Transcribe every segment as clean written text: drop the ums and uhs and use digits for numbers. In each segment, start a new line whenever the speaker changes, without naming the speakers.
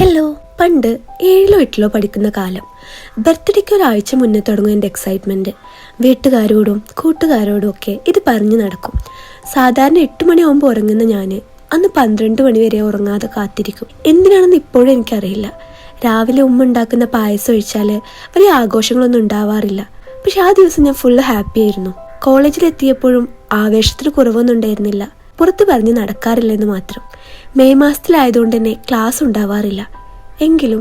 Hello. പണ്ട് 7-ഓ 8-ലോ പഠിക്കുന്ന കാലം. ബർത്ത്ഡേക്ക് ഒരാഴ്ച മുന്നേ തുടങ്ങും എൻ്റെ എക്സൈറ്റ്മെൻറ്റ്. വീട്ടുകാരോടും കൂട്ടുകാരോടും ഒക്കെ ഇത് പറഞ്ഞു നടക്കും. സാധാരണ 8 മണിയാകുമ്പോൾ ഉറങ്ങുന്ന ഞാൻ അന്ന് 12 മണി വരെ ഉറങ്ങാതെ കാത്തിരിക്കും. എന്തിനാണെന്ന് ഇപ്പോഴും എനിക്കറിയില്ല. രാവിലെ ഉമ്മ ഉണ്ടാക്കുന്ന പായസം ഒഴിച്ചാൽ വലിയ ആഘോഷങ്ങളൊന്നും ഉണ്ടാവാറില്ല. പക്ഷെ ആ ദിവസം ഞാൻ ഫുള്ള് ഹാപ്പി ആയിരുന്നു. കോളേജിലെത്തിയപ്പോഴും ആവേശത്തിന് കുറവൊന്നും ഉണ്ടായിരുന്നില്ല. പുറത്ത് പറഞ്ഞ് നടക്കാറില്ലെന്ന് മാത്രം. മെയ് മാസത്തിലായതുകൊണ്ട് തന്നെ ക്ലാസ് ഉണ്ടാവാറില്ല. എങ്കിലും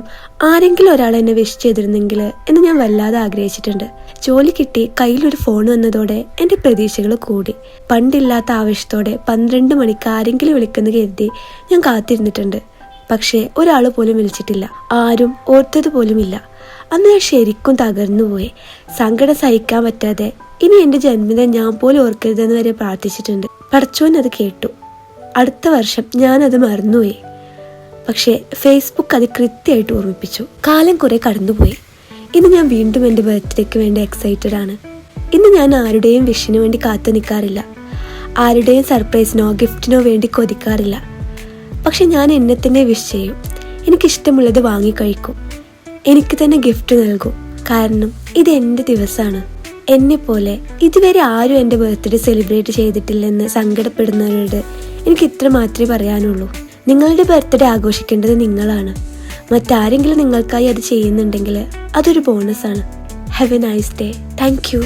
ആരെങ്കിലും ഒരാൾ എന്നെ വിഷ് ചെയ്തിരുന്നെങ്കിൽ എന്ന് ഞാൻ വല്ലാതെ ആഗ്രഹിച്ചിട്ടുണ്ട്. ജോലി കിട്ടി കയ്യിലൊരു ഫോൺ വന്നതോടെ എൻ്റെ പ്രതീക്ഷകൾ കൂടി. പണ്ടില്ലാത്ത ആവേശത്തോടെ 12 മണിക്ക് ആരെങ്കിലും വിളിക്കുന്ന കരുതി ഞാൻ കാത്തിരുന്നിട്ടുണ്ട്. പക്ഷേ ഒരാൾ പോലും വിളിച്ചിട്ടില്ല. ആരും ഓർത്തത് പോലുമില്ല. അന്ന് ഞാൻ ശരിക്കും തകർന്നുപോയി. സങ്കടം സഹിക്കാൻ പറ്റാതെ ഇനി എൻ്റെ ജന്മദിനം ഞാൻ പോലും ഓർക്കരുതെന്ന് വരെ പ്രാർത്ഥിച്ചിട്ടുണ്ട്. പടച്ചോൻ അത് കേട്ടു. അടുത്ത വർഷം ഞാനത് മറന്നുപോയി. പക്ഷേ ഫേസ്ബുക്ക് അത് കൃത്യമായിട്ട് ഓർമ്മിപ്പിച്ചു. കാലം കുറെ കടന്നുപോയി. ഇന്ന് ഞാൻ വീണ്ടും എൻ്റെ ബർത്ത്ഡേക്ക് വേണ്ടി എക്സൈറ്റഡ് ആണ്. ഇന്ന് ഞാൻ ആരുടെയും വിഷിന് വേണ്ടി കാത്തു നിൽക്കാറില്ല. ആരുടെയും സർപ്രൈസിനോ ഗിഫ്റ്റിനോ വേണ്ടി കൊതിക്കാറില്ല. പക്ഷെ ഞാൻ എന്നെ തന്നെ വിഷ് ചെയ്യും. എനിക്കിഷ്ടമുള്ളത് വാങ്ങിക്കഴിക്കും. എനിക്ക് തന്നെ ഗിഫ്റ്റ് നൽകും. കാരണം ഇത് എൻ്റെ ദിവസമാണ്. എന്നെപ്പോലെ ഇതുവരെ ആരും എൻ്റെ ബർത്ത്ഡേ സെലിബ്രേറ്റ് ചെയ്തിട്ടില്ലെന്ന് സങ്കടപ്പെടുന്നവരോട് എനിക്ക് ഇത്ര മാത്രമേ പറയാനുള്ളൂ. നിങ്ങളുടെ ബർത്ത്ഡേ ആഘോഷിക്കേണ്ടത് നിങ്ങളാണ്. മറ്റാരെങ്കിലും നിങ്ങൾക്കായി അത് ചെയ്യുന്നുണ്ടെങ്കിൽ അതൊരു ബോണസാണ്. Have a nice day. Thank U.